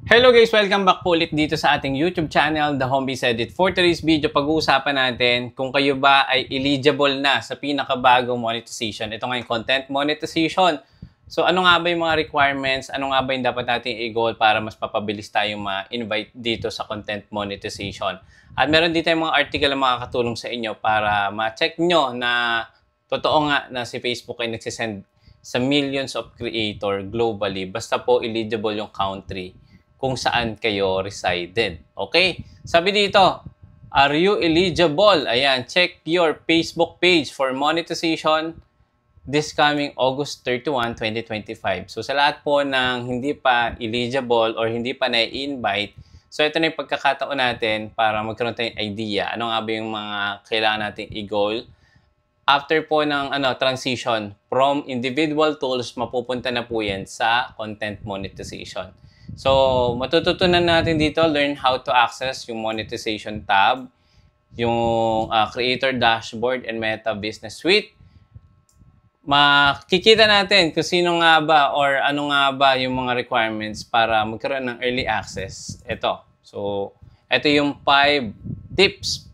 Hello guys! Welcome back po ulit dito sa ating YouTube channel, The Homebiz Edit. For today's video, pag-uusapan natin kung kayo ba ay eligible na sa pinakabagong monetization. Ito nga yung content monetization. So ano nga ba yung mga requirements? Ano nga ba yung dapat natin i-goal para mas papabilis tayong ma-invite dito sa content monetization? At meron dito yung mga article na makakatulong sa inyo para ma-check nyo na totoo nga na si Facebook ay nagsisend sa millions of creator globally. Basta po eligible yung country kung saan kayo resided. Okay? Sabi dito, are you eligible? Ayan, check your Facebook page for monetization this coming August 31, 2025. So sa lahat po ng hindi pa eligible or hindi pa na-invite, so ito na yung pagkakataon natin para magkaroon tayong idea. Ano nga ba yung mga kailangan natin i-goal? After po ng transition from individual tools, mapupunta na po yan sa content monetization. So, matututunan natin dito, learn how to access yung monetization tab, yung creator dashboard and Meta Business Suite. Makikita natin kung sino nga ba or ano nga ba yung mga requirements para magkaroon ng early access. Ito. So, ito yung 5 tips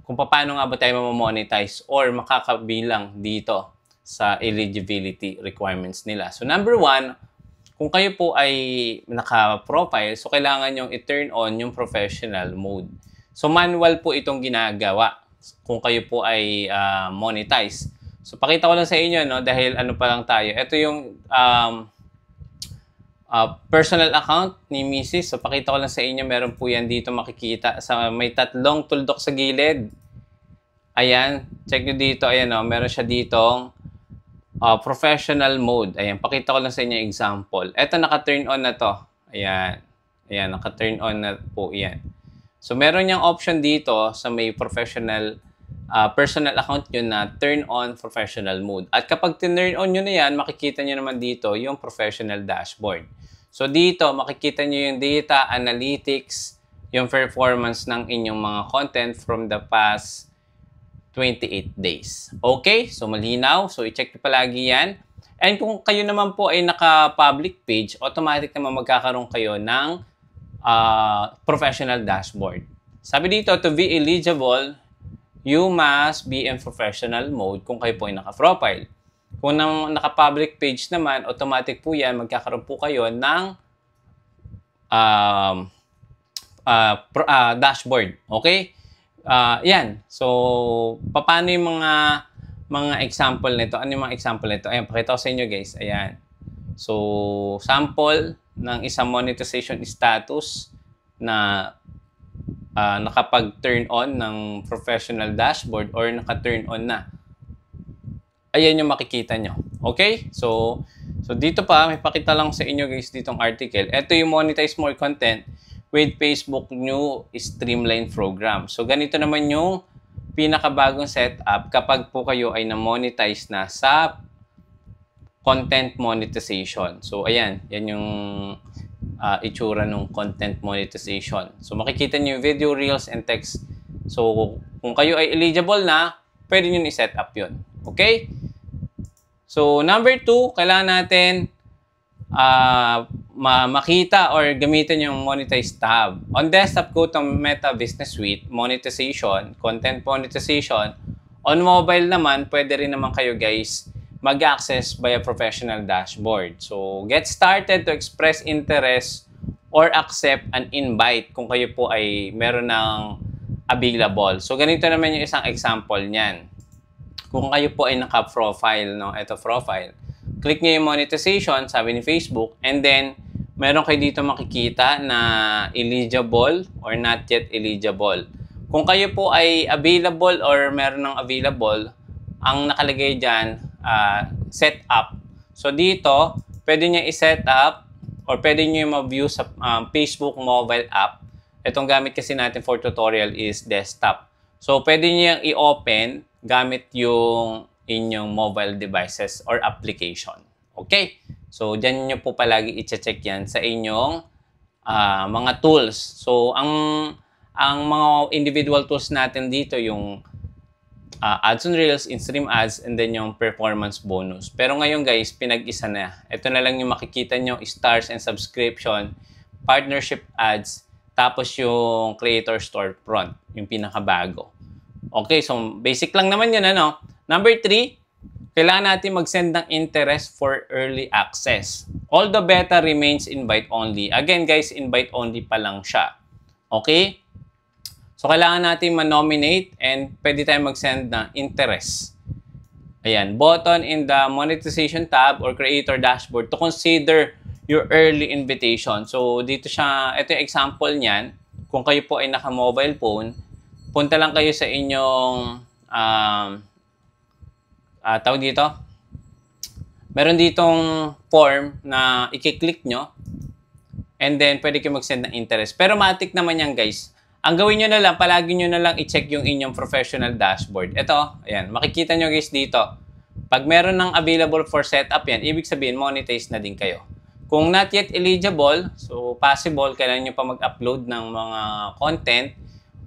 kung paano nga ba tayo ma-monetize or makakabilang dito sa eligibility requirements nila. So, number 1, kung kayo po ay naka-profile, so kailangan nyong i-turn on yung professional mode. So manual po itong ginagawa kung kayo po ay monetize. So pakita ko lang sa inyo, no, dahil ano pa lang tayo. Ito yung personal account ni Mrs. So pakita ko lang sa inyo, meron po yan dito makikita. May tatlong tuldok sa gilid. Ayan, check nyo dito. Ayan, no, meron siya ditong professional mode. Ayan, pakita ko lang sa inyo example. Ito, naka-turn on na to. Ayan. Ayan, naka-turn on na po yan. So, meron niyang option dito sa may professional personal account nyo na turn on professional mode. At kapag turn on nyo na yan, makikita nyo naman dito yung professional dashboard. So, dito, makikita nyo yung data, analytics, yung performance ng inyong mga content from the past 28 days. Okay? So, malinaw. So, i-check nyo palagi yan. And kung kayo naman po ay naka-public page, automatic naman magkakaroon kayo ng professional dashboard. Sabi dito, to be eligible, you must be in professional mode kung kayo po ay naka-profile. Kung naka-public page naman, automatic po yan, magkakaroon po kayo ng dashboard. Okay? Yan. So, paano yung mga example nito? Ano yung mga example nito? Ayan, pakita ko sa inyo guys. Ayan. So, sample ng isang monetization status na nakapag-turn on ng professional dashboard or naka-turn on na. Ayan yung makikita nyo. Okay? So dito pa, may pakita lang sa inyo guys ditong article. Ito yung monetize more content with Facebook new streamline program. So, ganito naman yung pinakabagong setup kapag po kayo ay na-monetize na sa content monetization. So, ayan. Yan yung itsura ng content monetization. So, makikita nyo yung video, reels, and text. So, kung kayo ay eligible na, pwede nyo i-set up yun. Okay? So, number 2, kailangan natin makita or gamitin yung monetize tab. On desktop, go to Meta Business Suite, monetization, content monetization. On mobile naman, pwede rin naman kayo guys mag-access via professional dashboard. So, get started to express interest or accept an invite kung kayo po ay meron ng available. So, ganito naman yung isang example niyan. Kung kayo po ay naka-profile, no? Ito, profile. Click nyo yung monetization, sabi ni Facebook, and then, meron kayo dito makikita na eligible or not yet eligible. Kung kayo po ay available or meron ng available, ang nakalagay dyan, set up. So, dito, pwede nyo i-set up or pwede nyo ma-view sa Facebook mobile app. Itong gamit kasi natin for tutorial is desktop. So, pwede nyo i-open gamit yung inyong mobile devices or application. Okay? So, dyan nyo po palagi i-check yan sa inyong mga tools. So, ang mga individual tools natin dito, yung ads on Reels, in-stream ads, and then yung performance bonus. Pero ngayon guys, pinag-isa na. Ito na lang yung makikita nyo, stars and subscription. partnership ads, tapos yung creator storefront, yung pinakabago. Okay, so basic lang naman yun, ano? Number 3, kailangan natin mag-send ng interest for early access. All the beta remains invite only. Again, guys, invite only pa lang siya. Okay? So, kailangan natin ma-nominate and pwede tayo mag-send ng interest. Ayan, button in the monetization tab or creator dashboard to consider your early invitation. So, dito siya, ito yung example niyan. Kung kayo po ay naka-mobile phone, punta lang kayo sa inyong tawag dito, meron ditong form na i-click nyo and then pwede kayo mag-send ng interest. Pero matik naman yan, guys. Ang gawin nyo na lang, palagi nyo na lang i-check yung inyong professional dashboard. Ito, ayan, makikita nyo guys dito. Pag meron ng available for setup yan, ibig sabihin monetize na din kayo. Kung not yet eligible, so possible, kailangan nyo pa mag-upload ng mga content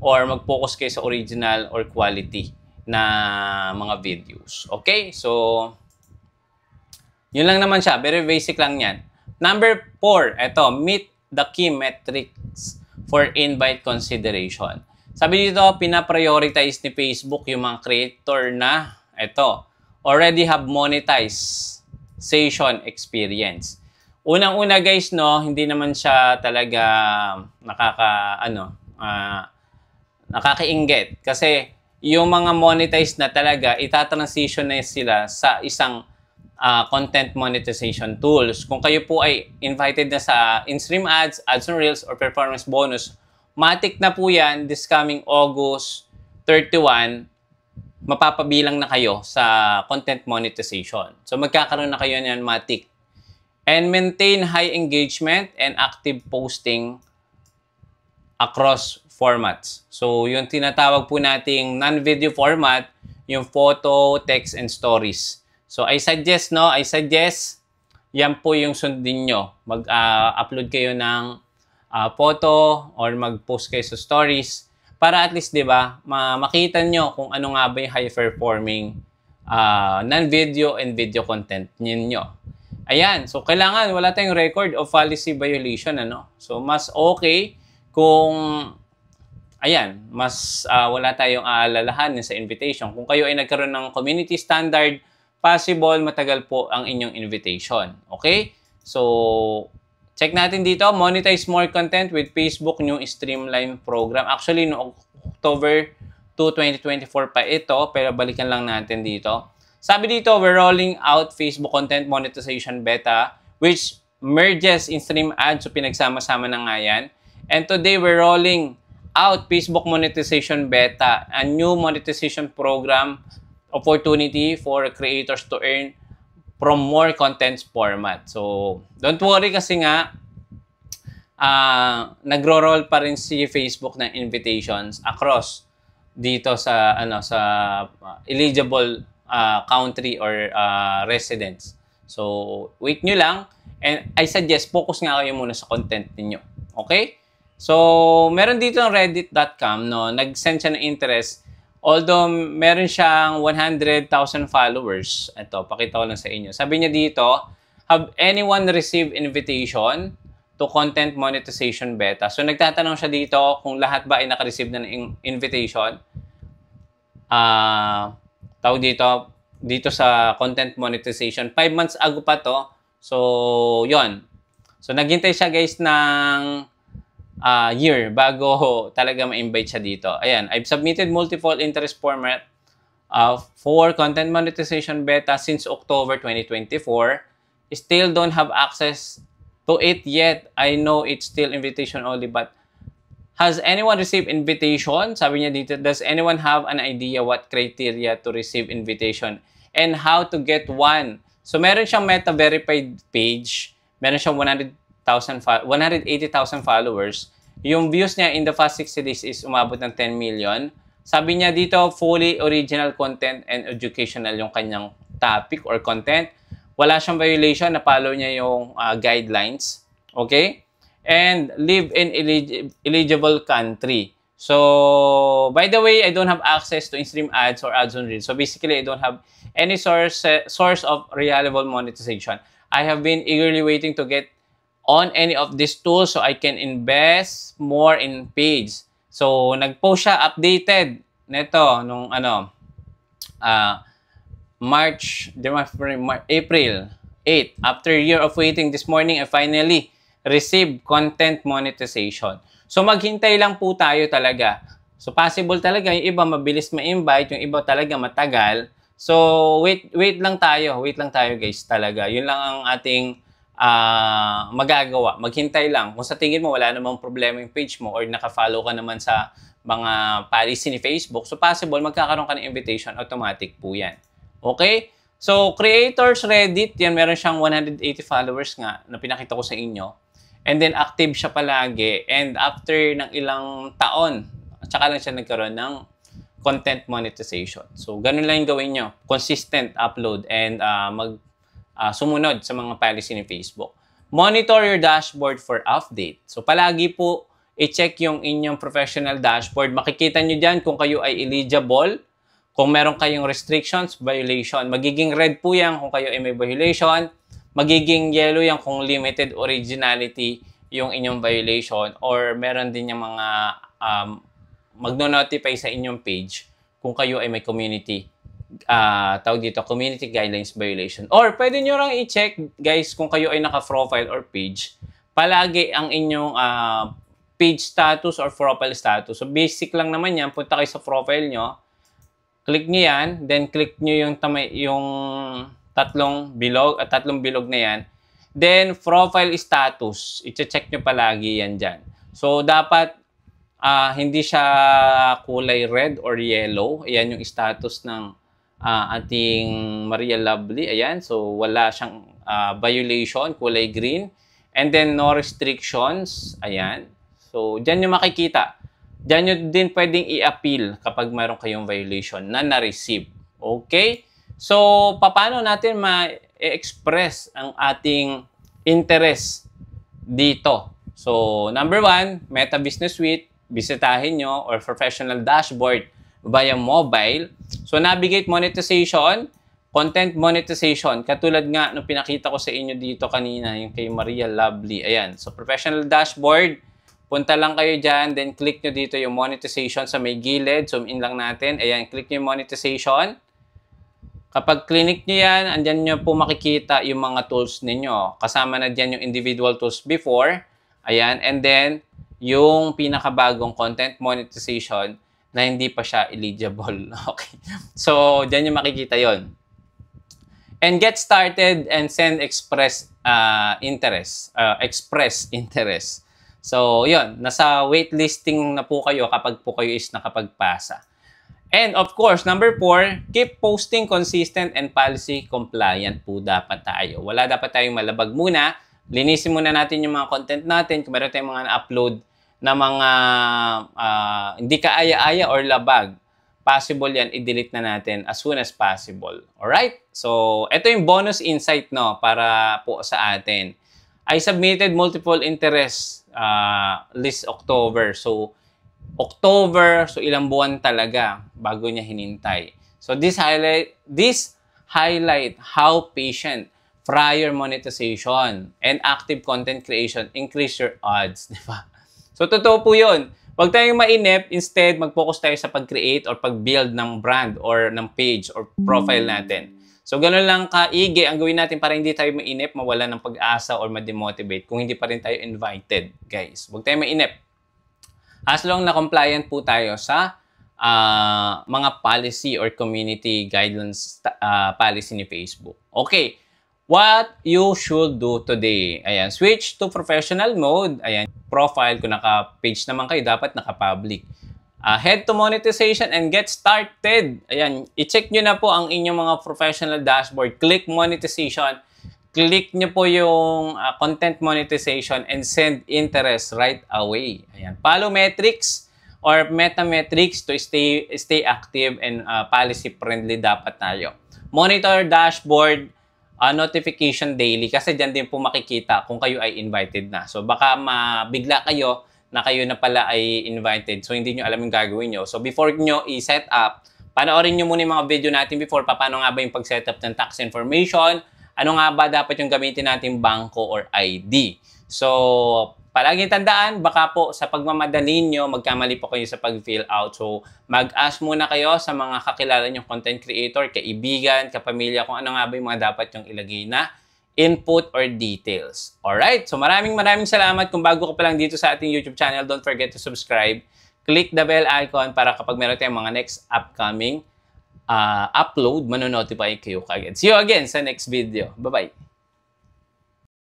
or mag-focus kayo sa original or quality na mga videos. Okay? So, yun lang naman siya. Very basic lang yan. Number 4, ito, meet the key metrics for invite consideration. Sabi dito, pina-prioritize ni Facebook yung mga creator na, ito, already have monetization experience. Unang-una guys, no, hindi naman siya talaga nakakainggit. Kasi, yung mga monetized na talaga, itatransition na sila sa isang content monetization tools. Kung kayo po ay invited na sa in-stream ads, ads on Reels, or performance bonus, matik na po yan, this coming August 31, mapapabilang na kayo sa content monetization. So, magkakaroon na kayo niyan, matik. And maintain high engagement and active posting across formats. So, yung tinatawag po nating non-video format, yung photo, text, and stories. So, I suggest, yan po yung sundin nyo. Mag-upload kayo ng photo or mag-post kayo sa stories para at least, di ba, makita nyo kung ano nga ba yung high-performing non-video and video content ninyo. Ayan. So, kailangan wala tayong record of policy violation, ano? So, mas okay kung wala tayong aalalahanin sa invitation. Kung kayo ay nagkaroon ng community standard, possible matagal po ang inyong invitation. Okay? So, check natin dito. Monetize more content with Facebook new Streamline program. Actually, no October 2, 2024 pa ito. Pero balikan lang natin dito. Sabi dito, we're rolling out Facebook content monetization beta which merges in-stream ads. So, pinagsama-sama na nga yan. And today, we're rolling out Facebook monetization beta, a new monetization program opportunity for creators to earn from more content format. So, don't worry kasi nga, nagro-roll pa rin si Facebook ng invitations across dito sa eligible country or residents. So, wait nyo lang. And I suggest, focus nga kayo muna sa content niyo. Okay? So, meron dito ng reddit.com, no, nag-send siya ng interest. Although, meron siyang 100,000 followers. Ito, pakita ko lang sa inyo. Sabi niya dito, have anyone received invitation to content monetization beta? So, nagtatanong siya dito kung lahat ba ay naka-receive na ng invitation. Tawag dito sa content monetization. 5 months ago pa to. So, yon. So, naghintay siya guys ng year bago talaga ma-invite siya dito. Ayan, I've submitted multiple interest format for content monetization beta since October 2024. Still don't have access to it yet. I know it's still invitation only, but has anyone received invitation? Sabi niya dito, does anyone have an idea what criteria to receive invitation and how to get one? So, meron siyang meta-verified page. Meron siyang 180,000 followers. Yung views niya in the past 60 days is umabot ng 10 million. Sabi niya dito, fully original content and educational yung kanyang topic or content. Wala siyang violation, na-follow niya yung guidelines. Okay? And live in eligible country. So, by the way, I don't have access to in-stream ads or ads on Reels. So, basically, I don't have any source of reliable monetization. I have been eagerly waiting to get on any of these tools so I can invest more in page. So, nag-post siya updated nito nung April 8. After a year of waiting, this morning I finally received content monetization. So, maghintay lang po tayo talaga. So, possible talaga yung iba mabilis ma-invite, yung iba talaga matagal. So, wait lang tayo guys talaga. Yun lang ang ating magagawa. Maghintay lang. Kung sa tingin mo wala namang problema yung page mo or naka-follow ka naman sa mga policy ni Facebook, so possible magkakaroon ka ng invitation, automatic po yan. Okay? So, Creators Reddit, yan meron siyang 180 followers nga na pinakita ko sa inyo. And then, active siya palagi. And after ng ilang taon, tsaka lang siya nagkaroon ng content monetization. So, ganun lang yung gawin nyo. Consistent upload and sumunod sa mga policy ni Facebook. Monitor your dashboard for update. So, palagi po i-check yung inyong professional dashboard. Makikita nyo dyan kung kayo ay eligible. Kung meron kayong restrictions, violation. Magiging red po yan kung kayo ay may violation. Magiging yellow yan kung limited originality yung inyong violation. Or meron din yung mga magno-notify sa inyong page kung kayo ay may community community guidelines violation. Or pwede nyo lang i-check guys kung kayo ay naka-profile or page. Palagi ang inyong page status or profile status. So basic lang naman yan. Punta kayo sa profile nyo. Click nyo yan. Then click nyo yung tatlong bilog na yan. Then profile status. I-check nyo palagi yan dyan. So dapat hindi siya kulay red or yellow. Ayan yung status ng ating Maria Lovely. Ayan. So, wala siyang violation. Kulay green. And then, no restrictions. Ayan. So, dyan yung makikita. Dyan nyo din pwedeng i-appeal kapag mayroon kayong violation na na-receive. Okay? So, paano natin ma-express ang ating interest dito? So, number 1, Meta Business Suite. Bisitahin nyo or professional dashboard via mobile. So, navigate monetization, content monetization. Katulad nga nung pinakita ko sa inyo dito kanina, yung kay Maria Lovely. Ayan. So, professional dashboard. Punta lang kayo dyan. Then, click nyo dito yung monetization sa may gilid. Zoom in lang natin. Ayan. Click nyo yung monetization. Kapag click nyo yan, andyan nyo po makikita yung mga tools ninyo. Kasama na dyan yung individual tools before. Ayan. And then, yung pinakabagong content monetization na hindi pa siya eligible. Okay. So, dyan yung makikita yon. And get started and send express interest. So, yun. Nasa waitlisting na po kayo kapag po kayo is nakapagpasa. And of course, number 4, keep posting consistent and policy compliant po dapat tayo. Wala dapat tayong malabag muna. Linisin muna natin yung mga content natin. Kung meron tayong mga na-upload na mga hindi kaaya-aya or labag, possible yan, i-delete na natin as soon as possible. Alright? So, ito yung bonus insight no, para po sa atin. I submitted multiple interest list October. So, October, so ilang buwan talaga bago niya hinintay. So, this highlight how patient prior monetization and active content creation increase your odds, di ba? So, totoo po yun. Huwag tayong mainip. Instead, mag-focus tayo sa pag-create or pag-build ng brand or ng page or profile natin. So, gano'n lang kaigi ang gawin natin para hindi tayo mainip, mawala ng pag-asa or ma-demotivate kung hindi pa rin tayo invited, guys. Huwag tayong mainip. As long na compliant po tayo sa mga policy or community guidelines policy ni Facebook. Okay. What you should do today. Ayan, switch to professional mode. Ayan, profile. Kung naka-page naman kayo, dapat naka-public. Head to monetization and get started. Ayan, i-check nyo na po ang inyong mga professional dashboard. Click monetization. Click nyo po yung content monetization and send interest right away. Ayan, follow metrics or meta metrics to stay active and policy friendly dapat tayo. Monitor dashboard. Notification daily kasi dyan din po makikita kung kayo ay invited na. So, baka mabigla kayo na kayo na pala ay invited. So, hindi nyo alam yung gagawin nyo. So, before nyo i-set up, panoorin nyo muna yung mga video natin before. Paano nga ba yung pag-set up ng tax information? Ano nga ba dapat yung gamitin natin bangko or ID? So, palaging tandaan, baka po sa pagmamadali nyo, magkamali po kayo sa pag-fill out. So, mag-ask muna kayo sa mga kakilala nyong content creator, kaibigan, kapamilya, kung ano nga ba yung mga dapat yung ilagay na input or details. Alright? So, maraming salamat. Kung bago ka pa lang dito sa ating YouTube channel, don't forget to subscribe. Click the bell icon para kapag meron tayong mga next upcoming upload, manonotify kayo kagad. See you again sa next video. Bye-bye!